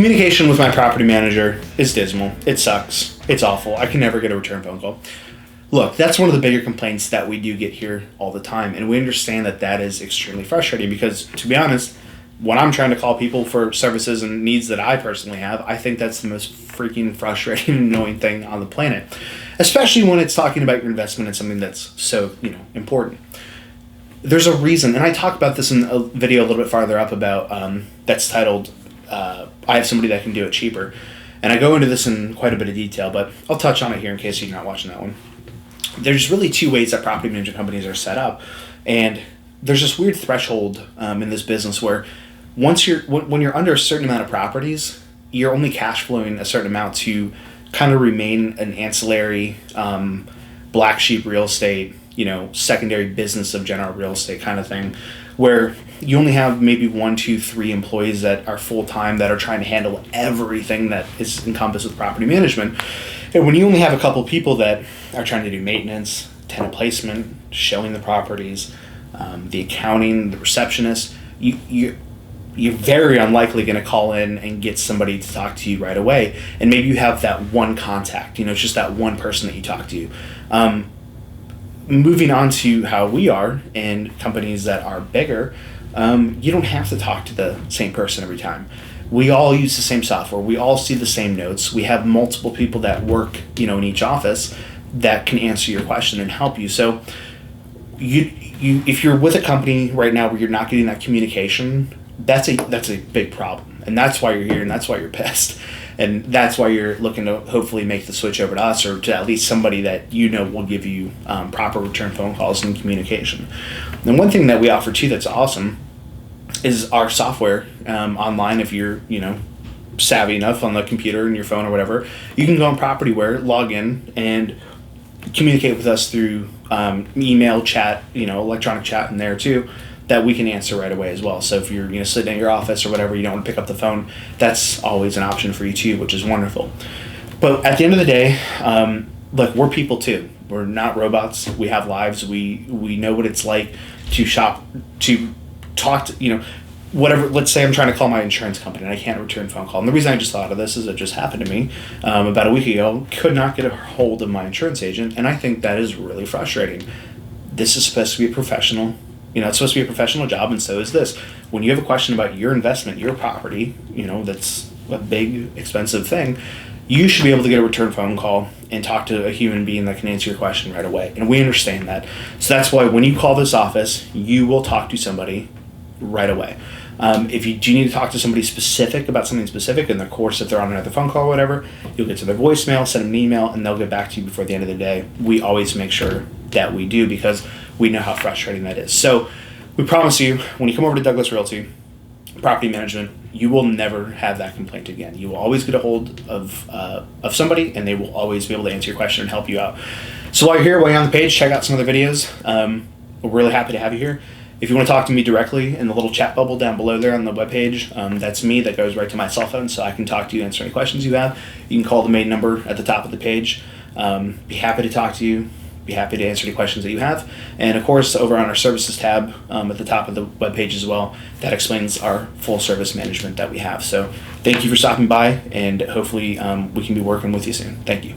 Communication with my property manager is dismal. It sucks. It's awful. I can never get a return phone call. Look, that's one of the bigger complaints that we do get here all the time, and we understand that that is extremely frustrating because, to be honest, when I'm trying to call people for services and needs that I personally have, I think that's the most freaking frustrating and annoying thing on the planet, especially when it's talking about your investment in something that's so, important. There's a reason, and I talk about this in a video a little bit farther up about, that's titled, I have somebody that can do it cheaper. And I go into this in quite a bit of detail, but I'll touch on it here in case you're not watching that one. There's really two ways that property management companies are set up. And there's this weird threshold in this business where when you're under a certain amount of properties, you're only cash flowing a certain amount to kind of remain an ancillary black sheep real estate, secondary business of general real estate kind of thing, where you only have maybe 1, 2, 3 employees that are full-time that are trying to handle everything that is encompassed with property management. And when you only have a couple of people that are trying to do maintenance, tenant placement, showing the properties, the accounting, the receptionist, you're very unlikely going to call in and get somebody to talk to you right away. And maybe you have that one contact, it's just that one person that you talk to. Moving on to how we are and companies that are bigger, you don't have to talk to the same person every time. We all use the same software. We all see the same notes. We have multiple people that work, in each office that can answer your question and help you. So if you're with a company right now where you're not getting that communication, that's a big problem. And that's why you're here, and that's why you're pissed. And that's why you're looking to hopefully make the switch over to us, or to at least somebody that will give you proper return phone calls and communication. And one thing that we offer too that's awesome is our software online. If you're savvy enough on the computer and your phone or whatever, you can go on PropertyWare, log in, and communicate with us through email, chat, electronic chat in there too, that we can answer right away as well. So if you're sitting in your office or whatever, you don't want to pick up the phone, that's always an option for you too, which is wonderful. But at the end of the day, look, we're people too. We're not robots. We have lives. We know what it's like to shop, to talk to, whatever. Let's say I'm trying to call my insurance company and I can't return a phone call. And the reason I just thought of this is it just happened to me about a week ago. Could not get a hold of my insurance agent, and I think that is really frustrating. This is supposed to be a professional. It's supposed to be a professional job, and so is this. When you have a question about your investment, your property, that's a big, expensive thing, you should be able to get a return phone call and talk to a human being that can answer your question right away. And we understand that. So that's why when you call this office, you will talk to somebody right away. If you do need to talk to somebody specific about something specific, in the course, if they're on another phone call or whatever, you'll get to their voicemail, send them an email, and they'll get back to you before the end of the day. We always make sure that we do, because we know how frustrating that is. So we promise you, when you come over to Douglas Realty Property Management, you will never have that complaint again. You will always get a hold of somebody, and they will always be able to answer your question and help you out. So while you're on the page, check out some of the videos. We're really happy to have you here. If you want to talk to me directly, in the little chat bubble down below there on the webpage, that's me. That goes right to my cell phone, so I can talk to you, answer any questions you have. You can call the main number at the top of the page. Be happy to talk to you. Be happy to answer any questions that you have. And of course, over on our services tab at the top of the webpage as well, that explains our full service management that we have. So thank you for stopping by, and hopefully we can be working with you soon. Thank you.